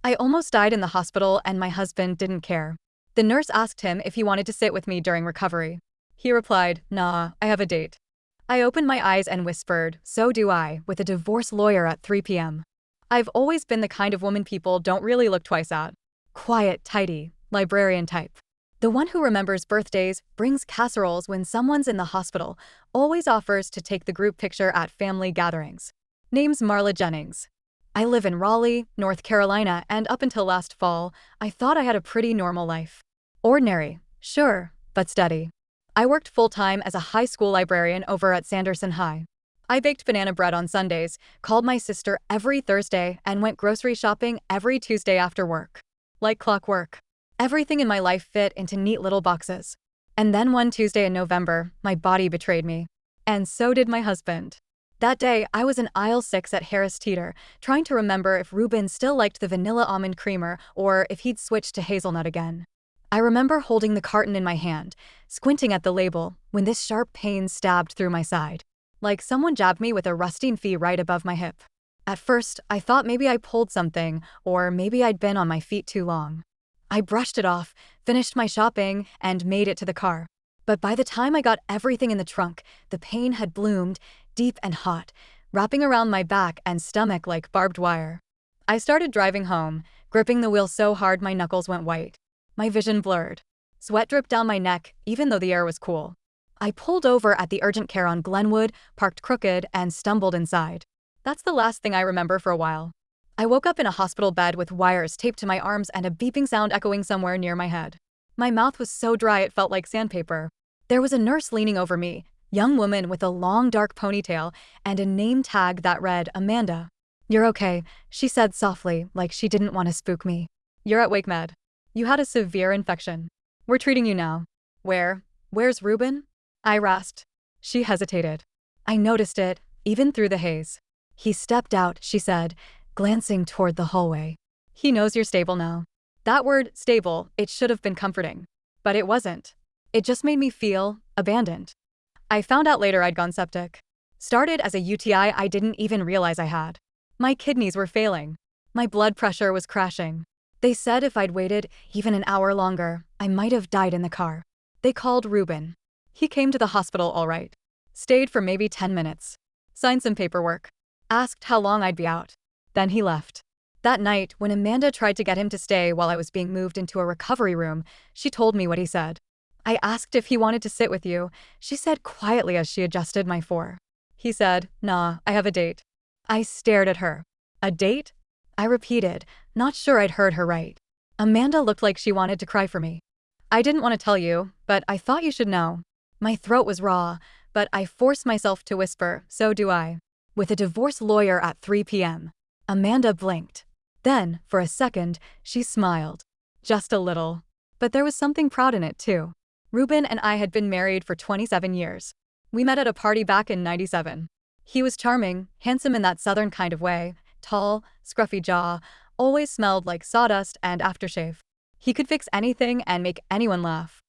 I almost died in the hospital and my husband didn't care. The nurse asked him if he wanted to sit with me during recovery. He replied, "Nah, I have a date." I opened my eyes and whispered, "So do I," with a divorce lawyer at 3 p.m. I've always been the kind of woman people don't really look twice at. Quiet, tidy, librarian type. The one who remembers birthdays, brings casseroles when someone's in the hospital, always offers to take the group picture at family gatherings. Name's Marla Jennings. I live in Raleigh, North Carolina, and up until last fall, I thought I had a pretty normal life. Ordinary, sure, but steady. I worked full-time as a high school librarian over at Sanderson High. I baked banana bread on Sundays, called my sister every Thursday, and went grocery shopping every Tuesday after work. Like clockwork. Everything in my life fit into neat little boxes. And then one Tuesday in November, my body betrayed me. And so did my husband. That day, I was in aisle 6 at Harris Teeter, trying to remember if Ruben still liked the vanilla almond creamer or if he'd switched to hazelnut again. I remember holding the carton in my hand, squinting at the label, when this sharp pain stabbed through my side. Like someone jabbed me with a rusting fee right above my hip. At first, I thought maybe I pulled something, or maybe I'd been on my feet too long. I brushed it off, finished my shopping, and made it to the car. But by the time I got everything in the trunk, the pain had bloomed, deep and hot, wrapping around my back and stomach like barbed wire. I started driving home, gripping the wheel so hard my knuckles went white. My vision blurred. Sweat dripped down my neck, even though the air was cool. I pulled over at the urgent care on Glenwood, parked crooked, and stumbled inside. That's the last thing I remember for a while. I woke up in a hospital bed with wires taped to my arms and a beeping sound echoing somewhere near my head. My mouth was so dry it felt like sandpaper. There was a nurse leaning over me, young woman with a long dark ponytail and a name tag that read Amanda. "You're okay," she said softly, like she didn't want to spook me. "You're at WakeMed. You had a severe infection. We're treating you now." Where's Ruben?" I rasped. She hesitated. I noticed it, even through the haze. "He stepped out," she said, glancing toward the hallway. "He knows you're stable now." That word, stable, it should have been comforting. But it wasn't. It just made me feel abandoned. I found out later I'd gone septic. Started as a UTI I didn't even realize I had. My kidneys were failing. My blood pressure was crashing. They said if I'd waited even an hour longer, I might have died in the car. They called Ruben. He came to the hospital all right. Stayed for maybe 10 minutes. Signed some paperwork. Asked how long I'd be out. Then he left. That night, when Amanda tried to get him to stay while I was being moved into a recovery room, she told me what he said. "I asked if he wanted to sit with you," she said quietly as she adjusted my fore. He said, "Nah, I have a date." I stared at her. "A date?" I repeated, not sure I'd heard her right. Amanda looked like she wanted to cry for me. "I didn't want to tell you, but I thought you should know." My throat was raw, but I forced myself to whisper, "So do I." With a divorce lawyer at 3 p.m. Amanda blinked. Then, for a second, she smiled. Just a little. But there was something proud in it, too. Ruben and I had been married for 27 years. We met at a party back in '97. He was charming, handsome in that southern kind of way, tall, scruffy jaw, always smelled like sawdust and aftershave. He could fix anything and make anyone laugh.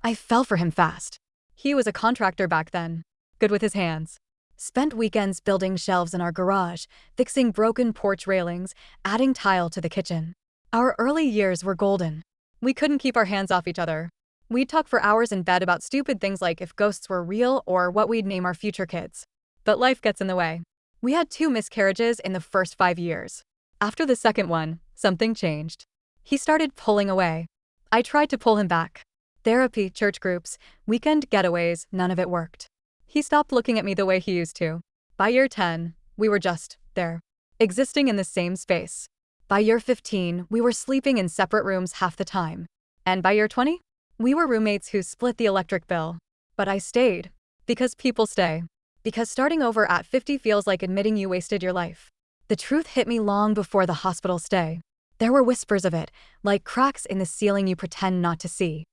I fell for him fast. He was a contractor back then. Good with his hands. Spent weekends building shelves in our garage, fixing broken porch railings, adding tile to the kitchen. Our early years were golden. We couldn't keep our hands off each other. We'd talk for hours in bed about stupid things like if ghosts were real or what we'd name our future kids. But life gets in the way. We had 2 miscarriages in the first 5 years. After the second one, something changed. He started pulling away. I tried to pull him back. Therapy, church groups, weekend getaways, none of it worked. He stopped looking at me the way he used to. By year 10, we were just there, existing in the same space. By year 15, we were sleeping in separate rooms half the time. And by year 20, we were roommates who split the electric bill. But I stayed. Because people stay. Because starting over at 50 feels like admitting you wasted your life. The truth hit me long before the hospital stay. There were whispers of it, like cracks in the ceiling you pretend not to see.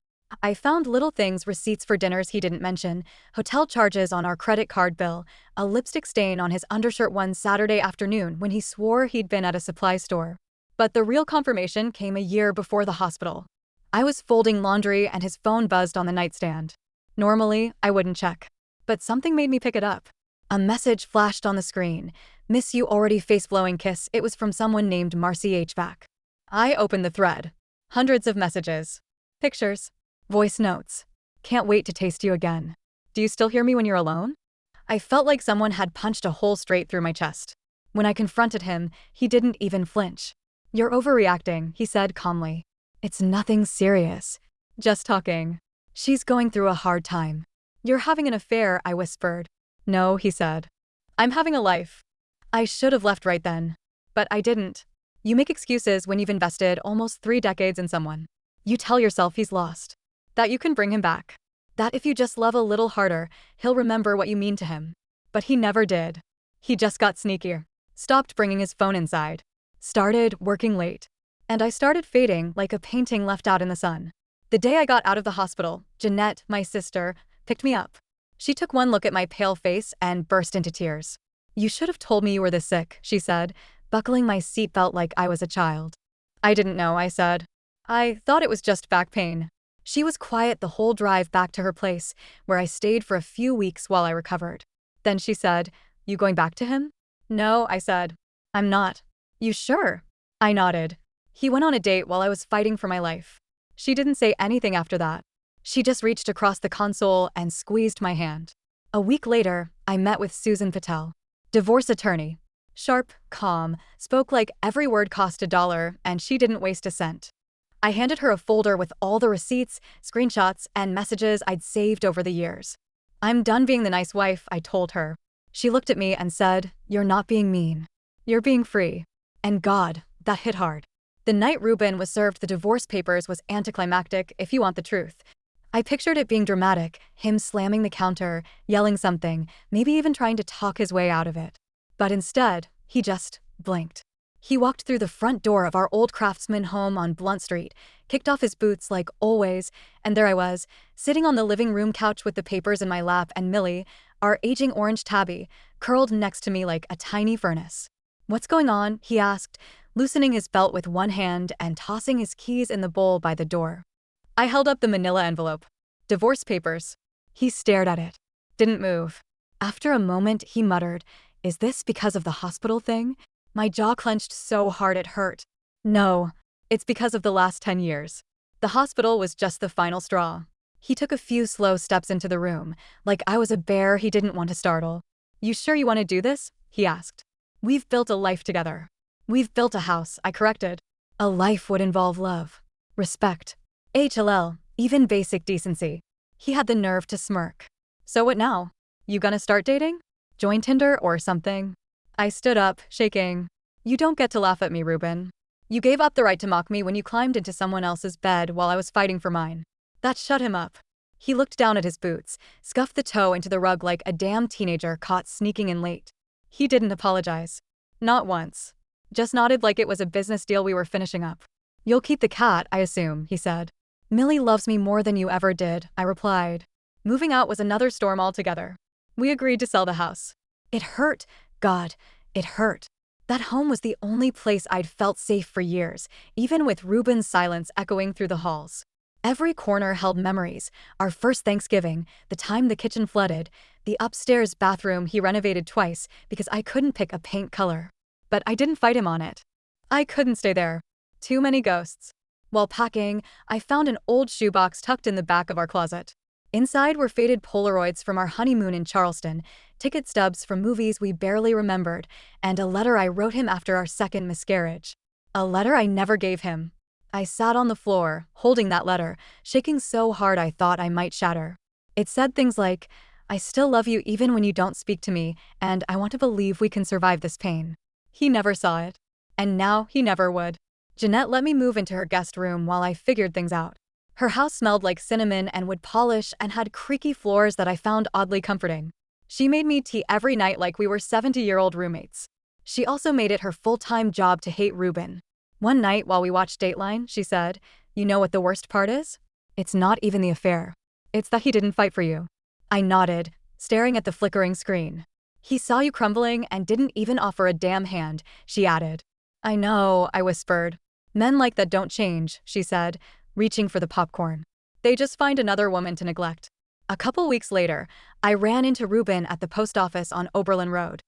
I found little things, receipts for dinners he didn't mention, hotel charges on our credit card bill, a lipstick stain on his undershirt one Saturday afternoon when he swore he'd been at a supply store. But the real confirmation came a year before the hospital. I was folding laundry and his phone buzzed on the nightstand. Normally, I wouldn't check. But something made me pick it up. A message flashed on the screen. "Miss you already, face-blowing kiss." It was from someone named Marcy HVAC. I opened the thread. Hundreds of messages. Pictures. Voice notes. Can't wait to taste you again. Do you still hear me when you're alone? I felt like someone had punched a hole straight through my chest. When I confronted him, he didn't even flinch. You're overreacting, he said calmly. It's nothing serious. Just talking. She's going through a hard time. You're having an affair, I whispered. No, he said. I'm having a life. I should have left right then. But I didn't. You make excuses when you've invested almost 3 decades in someone. You tell yourself he's lost. That you can bring him back. That if you just love a little harder, he'll remember what you mean to him. But he never did. He just got sneakier. Stopped bringing his phone inside. Started working late. And I started fading like a painting left out in the sun. The day I got out of the hospital, Jeanette, my sister, picked me up. She took one look at my pale face and burst into tears. You should have told me you were this sick, she said, buckling my seatbelt like I was a child. I didn't know, I said. I thought it was just back pain. She was quiet the whole drive back to her place, where I stayed for a few weeks while I recovered. Then she said, You going back to him? No, I said. I'm not. You sure? I nodded. He went on a date while I was fighting for my life. She didn't say anything after that. She just reached across the console and squeezed my hand. A week later, I met with Susan Patel, divorce attorney. Sharp, calm, spoke like every word cost $1 and she didn't waste a cent. I handed her a folder with all the receipts, screenshots, and messages I'd saved over the years. I'm done being the nice wife, I told her. She looked at me and said, You're not being mean. You're being free. And God, that hit hard. The night Ruben was served the divorce papers was anticlimactic, if you want the truth. I pictured it being dramatic, him slamming the counter, yelling something, maybe even trying to talk his way out of it. But instead, he just blinked. He walked through the front door of our old craftsman home on Blunt Street, kicked off his boots like always, and there I was, sitting on the living room couch with the papers in my lap and Millie, our aging orange tabby, curled next to me like a tiny furnace. What's going on? He asked, loosening his belt with one hand and tossing his keys in the bowl by the door. I held up the manila envelope. Divorce papers. He stared at it. Didn't move. After a moment, he muttered, Is this because of the hospital thing? My jaw clenched so hard it hurt. No, it's because of the last 10 years. The hospital was just the final straw. He took a few slow steps into the room, like I was a bear he didn't want to startle. You sure you want to do this? He asked. We've built a life together. We've built a house, I corrected. A life would involve love, respect, HLL, even basic decency. He had the nerve to smirk. So what now? You gonna start dating? Join Tinder or something? I stood up, shaking. You don't get to laugh at me, Ruben. You gave up the right to mock me when you climbed into someone else's bed while I was fighting for mine. That shut him up. He looked down at his boots, scuffed the toe into the rug like a damn teenager caught sneaking in late. He didn't apologize. Not once. Just nodded like it was a business deal we were finishing up. You'll keep the cat, I assume, he said. Millie loves me more than you ever did, I replied. Moving out was another storm altogether. We agreed to sell the house. It hurt. God, it hurt. That home was the only place I'd felt safe for years, even with Ruben's silence echoing through the halls. Every corner held memories. Our first Thanksgiving, the time the kitchen flooded, the upstairs bathroom he renovated twice because I couldn't pick a paint color. But I didn't fight him on it. I couldn't stay there. Too many ghosts. While packing, I found an old shoebox tucked in the back of our closet. Inside were faded Polaroids from our honeymoon in Charleston, ticket stubs from movies we barely remembered, and a letter I wrote him after our second miscarriage. A letter I never gave him. I sat on the floor, holding that letter, shaking so hard I thought I might shatter. It said things like, I still love you even when you don't speak to me, and I want to believe we can survive this pain. He never saw it. And now he never would. Jeanette let me move into her guest room while I figured things out. Her house smelled like cinnamon and wood polish and had creaky floors that I found oddly comforting. She made me tea every night like we were 70-year-old roommates. She also made it her full-time job to hate Ruben. One night while we watched Dateline, she said, You know what the worst part is? It's not even the affair. It's that he didn't fight for you. I nodded, staring at the flickering screen. He saw you crumbling and didn't even offer a damn hand, she added. I know, I whispered. Men like that don't change, she said, reaching for the popcorn. They just find another woman to neglect. A couple weeks later, I ran into Ruben at the post office on Oberlin Road.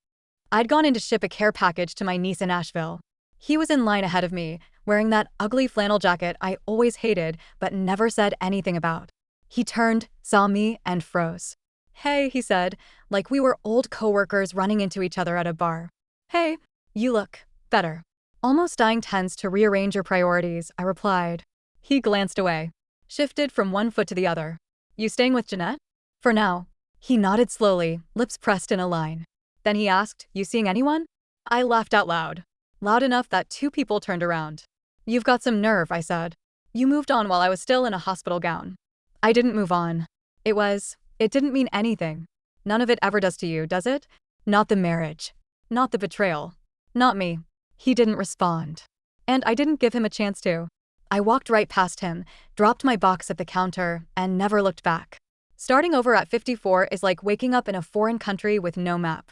I'd gone in to ship a care package to my niece in Asheville. He was in line ahead of me, wearing that ugly flannel jacket I always hated but never said anything about. He turned, saw me, and froze. "Hey," he said, like we were old coworkers running into each other at a bar. "Hey, you look better." "Almost dying tends to rearrange your priorities," I replied. He glanced away, shifted from one foot to the other. "You staying with Jeanette?" "For now." He nodded slowly, lips pressed in a line. Then he asked, "You seeing anyone?" I laughed out loud. Loud enough that two people turned around. "You've got some nerve," I said. "You moved on while I was still in a hospital gown." I didn't move on. It didn't mean anything. None of it ever does to you, does it? Not the marriage. Not the betrayal. Not me. He didn't respond. And I didn't give him a chance to. I walked right past him, dropped my box at the counter, and never looked back. Starting over at 54 is like waking up in a foreign country with no map.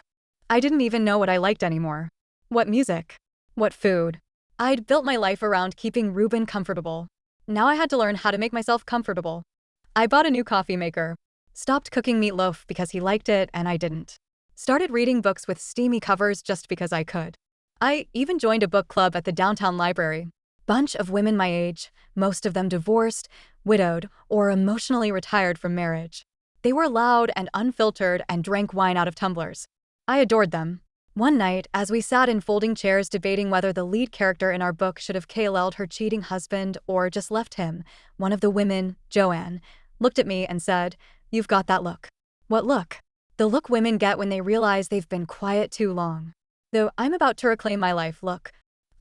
I didn't even know what I liked anymore. What music? What food? I'd built my life around keeping Ruben comfortable. Now I had to learn how to make myself comfortable. I bought a new coffee maker. Stopped cooking meatloaf because he liked it and I didn't. Started reading books with steamy covers just because I could. I even joined a book club at the downtown library. Bunch of women my age, most of them divorced, widowed, or emotionally retired from marriage. They were loud and unfiltered and drank wine out of tumblers. I adored them. One night, as we sat in folding chairs debating whether the lead character in our book should have KLL'd her cheating husband or just left him, one of the women, Joanne, looked at me and said, "You've got that look." What look? The look women get when they realize they've been quiet too long. Though I'm about to reclaim my life look.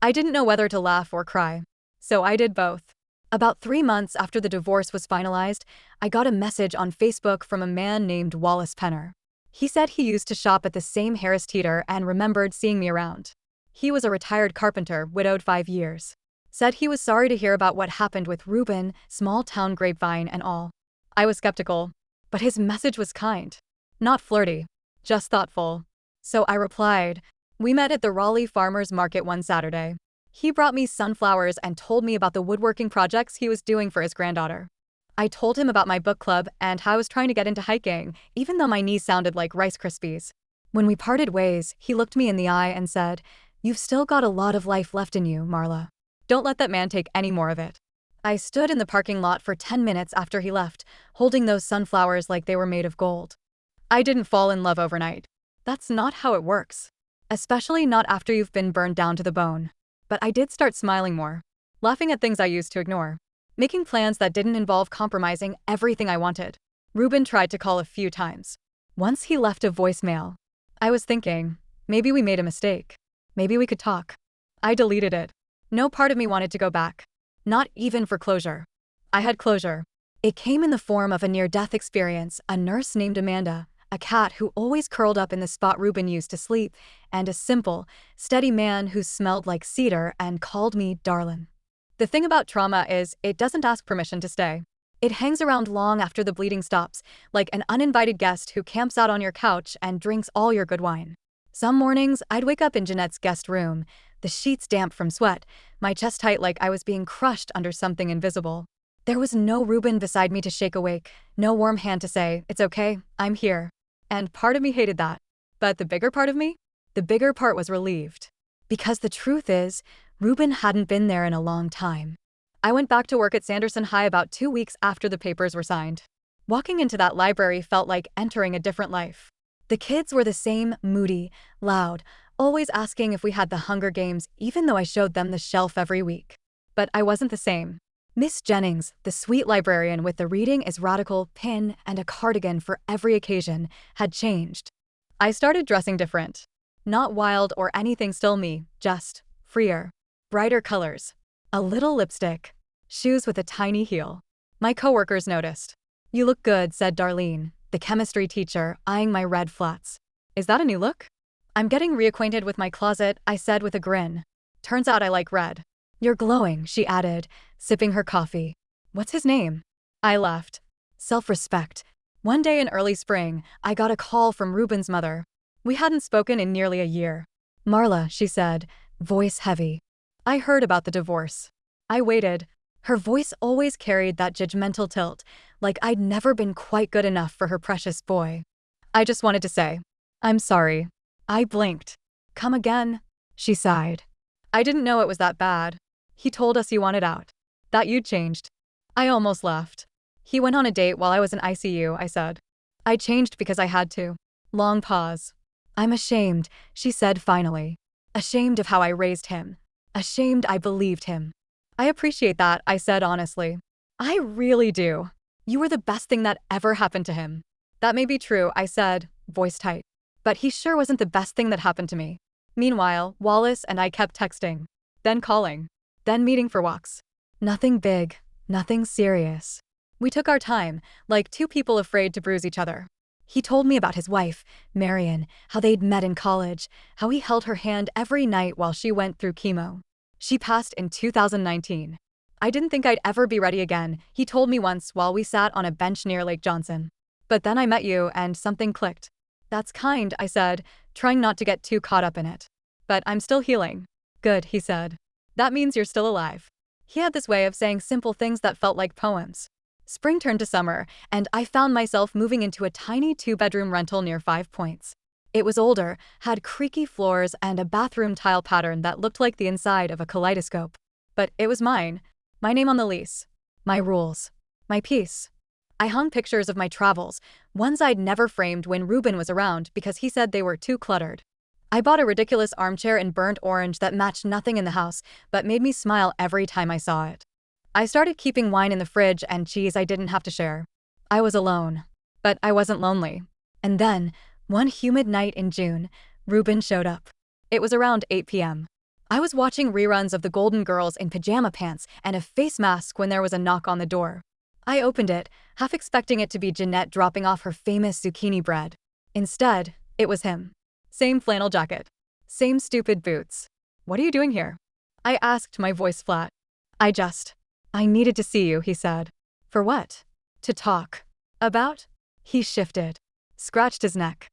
I didn't know whether to laugh or cry. So I did both. About 3 months after the divorce was finalized, I got a message on Facebook from a man named Wallace Penner. He said he used to shop at the same Harris Teeter and remembered seeing me around. He was a retired carpenter, widowed 5 years. Said he was sorry to hear about what happened with Ruben, small town grapevine and all. I was skeptical, but his message was kind. Not flirty, just thoughtful. So I replied, "We met at the Raleigh Farmers Market one Saturday. He brought me sunflowers and told me about the woodworking projects he was doing for his granddaughter. I told him about my book club and how I was trying to get into hiking, even though my knees sounded like Rice Krispies. When we parted ways, he looked me in the eye and said, 'You've still got a lot of life left in you, Marla. Don't let that man take any more of it.'" I stood in the parking lot for 10 minutes after he left, holding those sunflowers like they were made of gold. I didn't fall in love overnight. That's not how it works. Especially not after you've been burned down to the bone. But I did start smiling more, laughing at things I used to ignore, making plans that didn't involve compromising everything I wanted. Ruben tried to call a few times. Once he left a voicemail. I was thinking, maybe we made a mistake. Maybe we could talk. I deleted it. No part of me wanted to go back. Not even for closure. I had closure. It came in the form of a near-death experience, a nurse named Amanda, a cat who always curled up in the spot Ruben used to sleep, and a simple, steady man who smelled like cedar and called me darlin'. The thing about trauma is, it doesn't ask permission to stay. It hangs around long after the bleeding stops, like an uninvited guest who camps out on your couch and drinks all your good wine. Some mornings, I'd wake up in Jeanette's guest room, the sheets damp from sweat, my chest tight like I was being crushed under something invisible. There was no Ruben beside me to shake awake, no warm hand to say, "It's okay, I'm here." And part of me hated that. But the bigger part of me? The bigger part was relieved. Because the truth is, Ruben hadn't been there in a long time. I went back to work at Sanderson High about 2 weeks after the papers were signed. Walking into that library felt like entering a different life. The kids were the same, moody, loud, always asking if we had the Hunger Games even though I showed them the shelf every week. But I wasn't the same. Miss Jennings, the sweet librarian with the reading is radical pin and a cardigan for every occasion, had changed. I started dressing different. Not wild or anything, still me, just freer. Brighter colors. A little lipstick. Shoes with a tiny heel. My coworkers noticed. "You look good," said Darlene, the chemistry teacher, eyeing my red flats. "Is that a new look?" "I'm getting reacquainted with my closet," I said with a grin. "Turns out I like red." "You're glowing," she added, sipping her coffee. "What's his name?" I laughed. Self-respect. One day in early spring, I got a call from Ruben's mother. We hadn't spoken in nearly a year. "Marla," she said, voice heavy. I heard about the divorce. I waited. Her voice always carried that judgmental tilt, like I'd never been quite good enough for her precious boy. I just wanted to say, "I'm sorry." I blinked. "Come again?" She sighed. I didn't know it was that bad. He told us you wanted out. That you'd changed. I almost laughed. He went on a date while I was in ICU, I said. I changed because I had to. Long pause. I'm ashamed, she said finally. Ashamed of how I raised him. Ashamed I believed him. I appreciate that, I said honestly. I really do. You were the best thing that ever happened to him. That may be true, I said, voice tight. But he sure wasn't the best thing that happened to me. Meanwhile, Wallace and I kept texting. Then calling. Then meeting for walks. Nothing big. Nothing serious. We took our time, like two people afraid to bruise each other. He told me about his wife, Marion, how they'd met in college, how he held her hand every night while she went through chemo. She passed in 2019. I didn't think I'd ever be ready again, he told me once while we sat on a bench near Lake Johnson. But then I met you and something clicked. That's kind, I said, trying not to get too caught up in it. But I'm still healing. Good, he said. That means you're still alive. He had this way of saying simple things that felt like poems. Spring turned to summer, and I found myself moving into a tiny 2-bedroom rental near 5 Points. It was older, had creaky floors and a bathroom tile pattern that looked like the inside of a kaleidoscope. But it was mine. My name on the lease. My rules. My peace. I hung pictures of my travels, ones I'd never framed when Ruben was around because he said they were too cluttered. I bought a ridiculous armchair in burnt orange that matched nothing in the house but made me smile every time I saw it. I started keeping wine in the fridge and cheese I didn't have to share. I was alone. But I wasn't lonely. And then, one humid night in June, Ruben showed up. It was around 8 p.m. I was watching reruns of The Golden Girls in pajama pants and a face mask when there was a knock on the door. I opened it, half expecting it to be Jeanette dropping off her famous zucchini bread. Instead, it was him. Same flannel jacket. Same stupid boots. What are you doing here? I asked, my voice flat. I needed to see you, he said. For what? To talk. About? He shifted. Scratched his neck.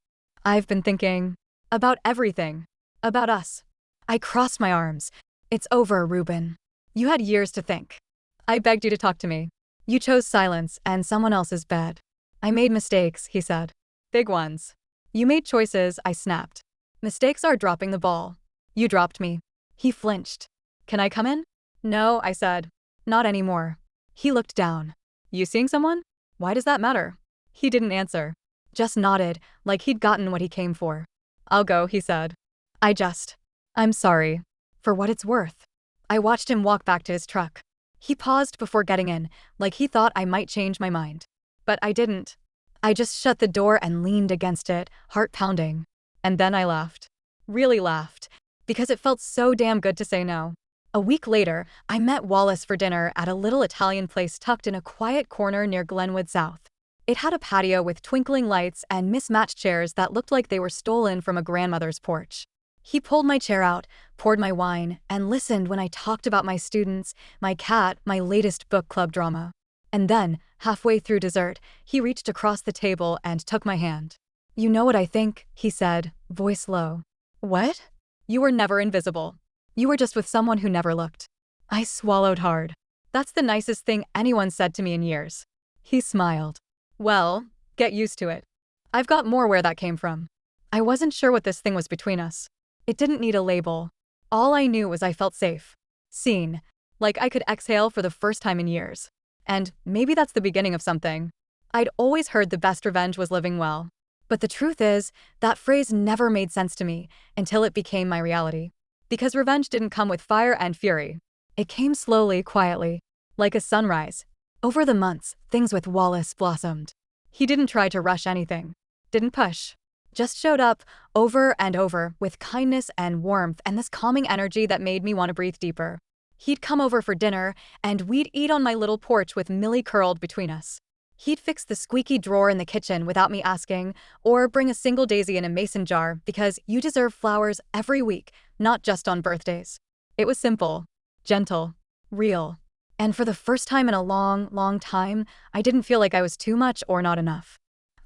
I've been thinking. About everything. About us. I crossed my arms. It's over, Ruben. You had years to think. I begged you to talk to me. You chose silence and someone else's bed. I made mistakes, he said. Big ones. You made choices, I snapped. Mistakes are dropping the ball. You dropped me. He flinched. Can I come in? No, I said. Not anymore. He looked down. You seeing someone? Why does that matter? He didn't answer. Just nodded, like he'd gotten what he came for. I'll go, he said. I'm sorry. For what it's worth. I watched him walk back to his truck. He paused before getting in, like he thought I might change my mind. But I didn't. I just shut the door and leaned against it, heart pounding. And then I laughed. Really laughed. Because it felt so damn good to say no. A week later, I met Wallace for dinner at a little Italian place tucked in a quiet corner near Glenwood South. It had a patio with twinkling lights and mismatched chairs that looked like they were stolen from a grandmother's porch. He pulled my chair out, poured my wine, and listened when I talked about my students, my cat, my latest book club drama. And then, halfway through dessert, he reached across the table and took my hand. You know what I think, he said, voice low. What? You were never invisible. You were just with someone who never looked. I swallowed hard. That's the nicest thing anyone said to me in years. He smiled. Well, get used to it. I've got more where that came from. I wasn't sure what this thing was between us. It didn't need a label. All I knew was I felt safe. Seen. Like I could exhale for the first time in years. And maybe that's the beginning of something. I'd always heard the best revenge was living well. But the truth is, that phrase never made sense to me until it became my reality. Because revenge didn't come with fire and fury. It came slowly, quietly, like a sunrise. Over the months, things with Wallace blossomed. He didn't try to rush anything. Didn't push. Just showed up, over and over, with kindness and warmth and this calming energy that made me want to breathe deeper. He'd come over for dinner, and we'd eat on my little porch with Millie curled between us. He'd fix the squeaky drawer in the kitchen without me asking, or bring a single daisy in a mason jar because you deserve flowers every week, not just on birthdays. It was simple, gentle, real. And for the first time in a long, long time, I didn't feel like I was too much or not enough.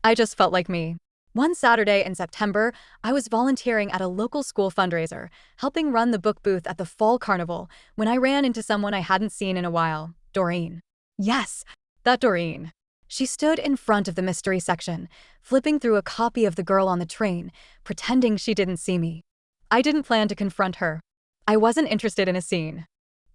I just felt like me. One Saturday in September, I was volunteering at a local school fundraiser, helping run the book booth at the Fall Carnival, when I ran into someone I hadn't seen in a while, Doreen. Yes, that Doreen. She stood in front of the mystery section, flipping through a copy of The Girl on the Train, pretending she didn't see me. I didn't plan to confront her. I wasn't interested in a scene.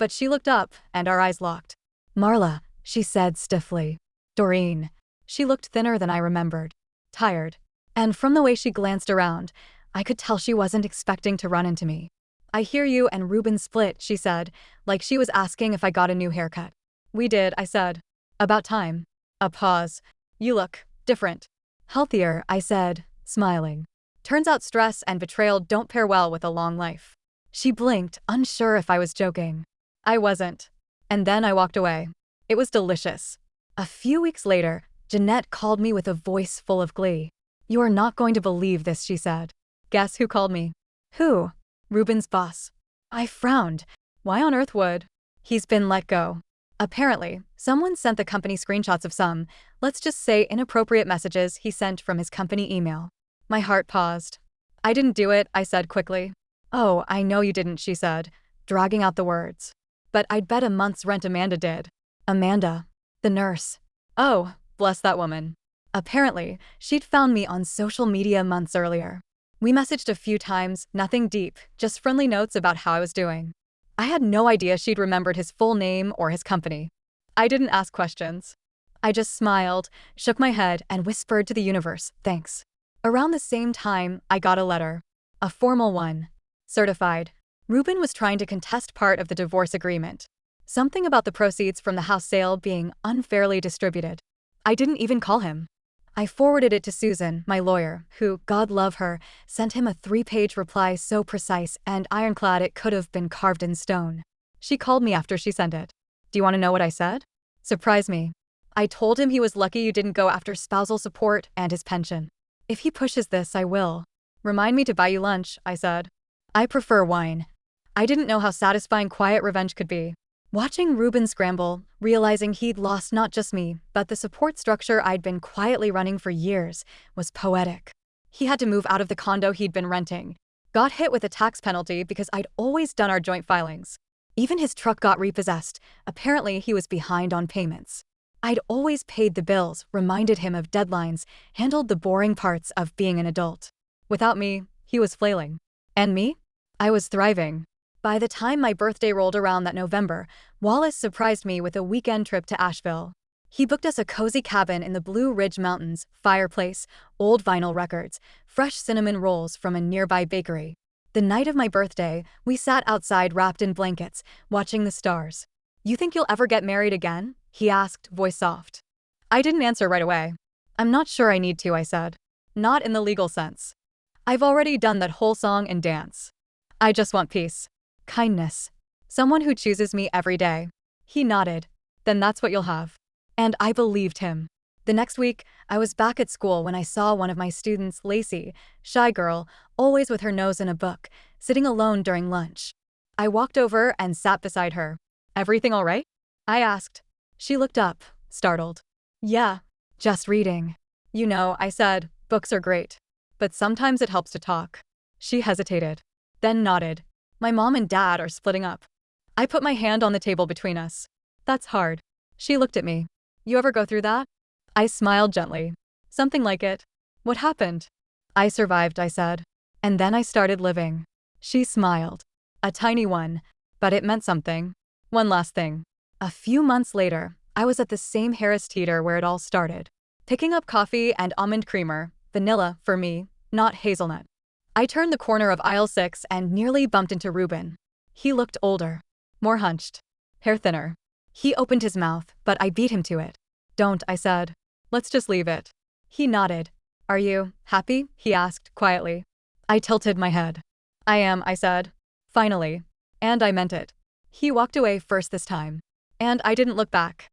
But she looked up, and our eyes locked. Marla, she said stiffly. Doreen. She looked thinner than I remembered. Tired. And from the way she glanced around, I could tell she wasn't expecting to run into me. I hear you and Ruben split, she said, like she was asking if I got a new haircut. We did, I said. About time. A pause. You look different. Healthier, I said, smiling. Turns out stress and betrayal don't pair well with a long life. She blinked, unsure if I was joking. I wasn't. And then I walked away. It was delicious. A few weeks later, Jeanette called me with a voice full of glee. You are not going to believe this, she said. Guess who called me? Who? Ruben's boss. I frowned. Why on earth would? He's been let go. Apparently, someone sent the company screenshots of some, let's just say inappropriate messages he sent from his company email. My heart paused. I didn't do it, I said quickly. Oh, I know you didn't, she said, dragging out the words. But I'd bet a month's rent Amanda did. Amanda. The nurse. Oh, bless that woman. Apparently, she'd found me on social media months earlier. We messaged a few times, nothing deep, just friendly notes about how I was doing. I had no idea she'd remembered his full name or his company. I didn't ask questions. I just smiled, shook my head, and whispered to the universe, thanks. Around the same time, I got a letter. A formal one. Certified. Ruben was trying to contest part of the divorce agreement. Something about the proceeds from the house sale being unfairly distributed. I didn't even call him. I forwarded it to Susan, my lawyer, who, God love her, sent him a 3-page reply so precise and ironclad it could have been carved in stone. She called me after she sent it. Do you want to know what I said? Surprise me. I told him he was lucky you didn't go after spousal support and his pension. If he pushes this, I will. Remind me to buy you lunch, I said. I prefer wine. I didn't know how satisfying quiet revenge could be. Watching Ruben scramble, realizing he'd lost not just me, but the support structure I'd been quietly running for years, was poetic. He had to move out of the condo he'd been renting. Got hit with a tax penalty because I'd always done our joint filings. Even his truck got repossessed. Apparently, he was behind on payments. I'd always paid the bills, reminded him of deadlines, handled the boring parts of being an adult. Without me, he was flailing. And me? I was thriving. By the time my birthday rolled around that November, Wallace surprised me with a weekend trip to Asheville. He booked us a cozy cabin in the Blue Ridge Mountains, fireplace, old vinyl records, fresh cinnamon rolls from a nearby bakery. The night of my birthday, we sat outside wrapped in blankets, watching the stars. You think you'll ever get married again? He asked, voice soft. I didn't answer right away. I'm not sure I need to, I said. Not in the legal sense. I've already done that whole song and dance. I just want peace. Kindness. Someone who chooses me every day. He nodded. Then that's what you'll have. And I believed him. The next week, I was back at school when I saw one of my students, Lacey, shy girl, always with her nose in a book, sitting alone during lunch. I walked over and sat beside her. Everything all right? I asked. She looked up, startled. Yeah, just reading. You know, I said, books are great. But sometimes it helps to talk. She hesitated. Then nodded. My mom and dad are splitting up. I put my hand on the table between us. That's hard. She looked at me. You ever go through that? I smiled gently. Something like it. What happened? I survived, I said. And then I started living. She smiled. A tiny one. But it meant something. One last thing. A few months later, I was at the same Harris Teeter where it all started. Picking up coffee and almond creamer, vanilla for me, not hazelnut. I turned the corner of aisle 6 and nearly bumped into Ruben. He looked older. More hunched. Hair thinner. He opened his mouth, but I beat him to it. Don't, I said. Let's just leave it. He nodded. Are you happy? He asked, quietly. I tilted my head. I am, I said. Finally. And I meant it. He walked away first this time. And I didn't look back.